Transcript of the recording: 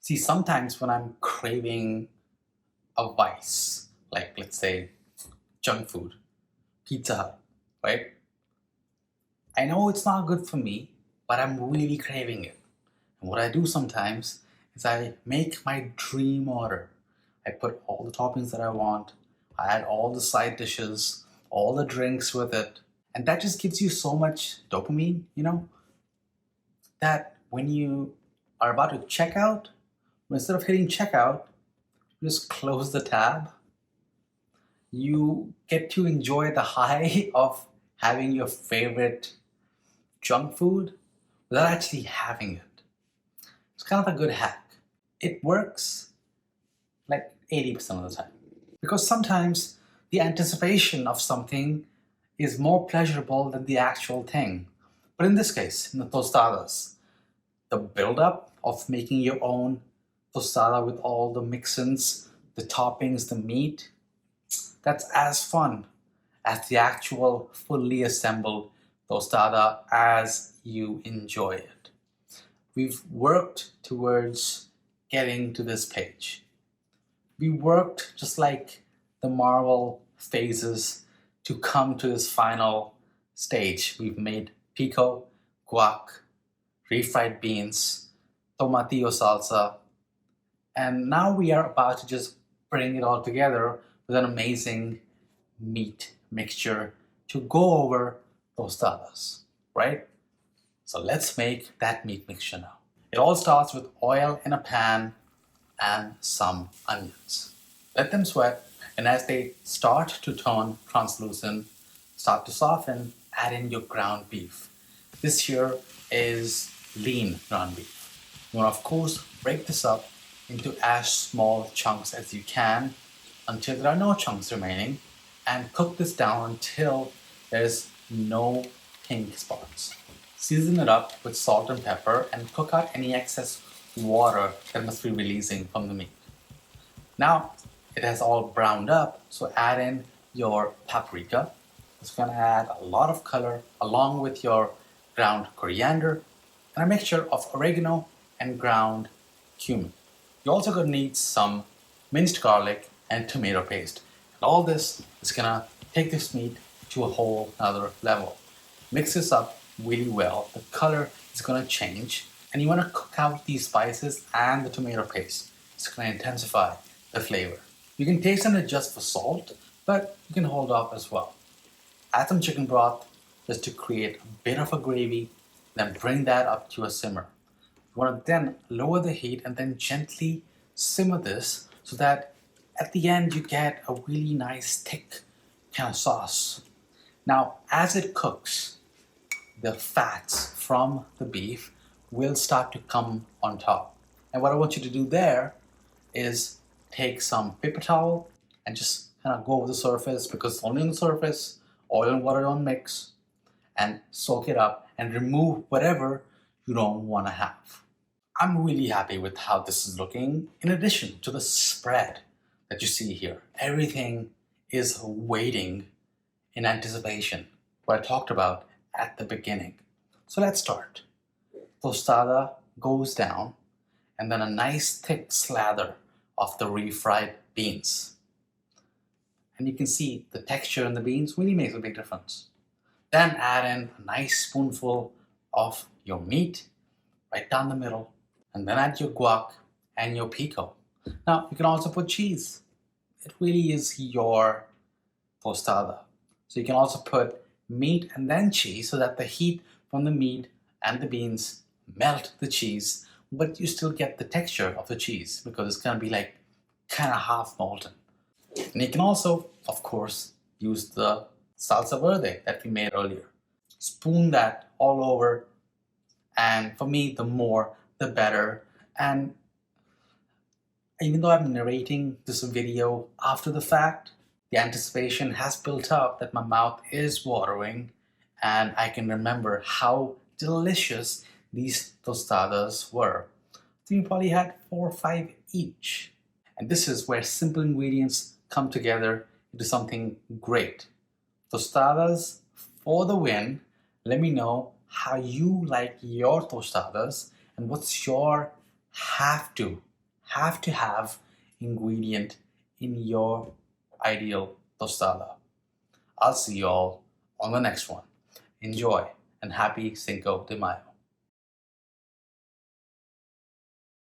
See, sometimes when I'm craving a vice, like let's say junk food, Pizza Hut, right? I know it's not good for me, but I'm really craving it. And what I do sometimes is I make my dream order. I put all the toppings that I want, I add all the side dishes, all the drinks with it, and that just gives you so much dopamine, that when you are about to check out, instead of hitting checkout, you just close the tab. You get to enjoy the high of having your favorite junk food without actually having it. It's kind of a good hack. It works like 80% of the time. Because sometimes the anticipation of something is more pleasurable than the actual thing. But in this case, in the tostadas, the build-up of making your own tostada with all the mix-ins, the toppings, the meat, that's as fun as the actual fully assembled tostada as you enjoy it. We've worked towards getting to this page. We worked just like the Marvel phases to come to this final stage. We've made pico, guac, refried beans, tomatillo salsa, and now we are about to just bring it all together with an amazing meat mixture to go over tostadas, right? So let's make that meat mixture now. It all starts with oil in a pan and some onions. Let them sweat, and as they start to turn translucent, start to soften, add in your ground beef. This here is lean ground beef. You want to, of course, break this up into as small chunks as you can until there are no chunks remaining, and cook this down until there's no pink spots. Season it up with salt and pepper and cook out any excess water that must be releasing from the meat. Now it has all browned up, so add in your paprika. It's going to add a lot of color along with your ground coriander and a mixture of oregano and ground cumin. You're also going to need some minced garlic and tomato paste. And all this is going to take this meat to a whole other level. Mix this up really well. The color is going to change, and you want to cook out these spices and the tomato paste. It's going to intensify the flavor. You can taste and adjust for salt, but you can hold off as well. Add some chicken broth just to create a bit of a gravy, then bring that up to a simmer. You want to then lower the heat and then gently simmer this so that at the end you get a really nice thick kind of sauce. Now, as it cooks, the fats from the beef will start to come on top. And what I want you to do there is take some paper towel and just kind of go over the surface, because it's only on the surface, oil and water don't mix, and soak it up and remove whatever you don't want to have. I'm really happy with how this is looking. In addition to the spread that you see here, everything is waiting in anticipation, what I talked about at the beginning. So let's start. Tostada goes down, and then a nice thick slather of the refried beans. And you can see the texture in the beans really makes a big difference. Then add in a nice spoonful of your meat right down the middle, and then add your guac and your pico. Now you can also put cheese. It really is your tostada. So you can also put meat and then cheese so that the heat from the meat and the beans melt the cheese, but you still get the texture of the cheese because it's going to be like kind of half molten. And you can also, of course, use the salsa verde that we made earlier. Spoon that all over, and for me, the more the better. And even though I'm narrating this video after the fact, the anticipation has built up that my mouth is watering, and I can remember how delicious these tostadas were. So we probably had 4 or 5 each. And this is where simple ingredients come together into something great. Tostadas for the win. Let me know how you like your tostadas and what's your have to have to have ingredient in your ideal tostada. I'll see you all on the next one. Enjoy and happy Cinco de Mayo.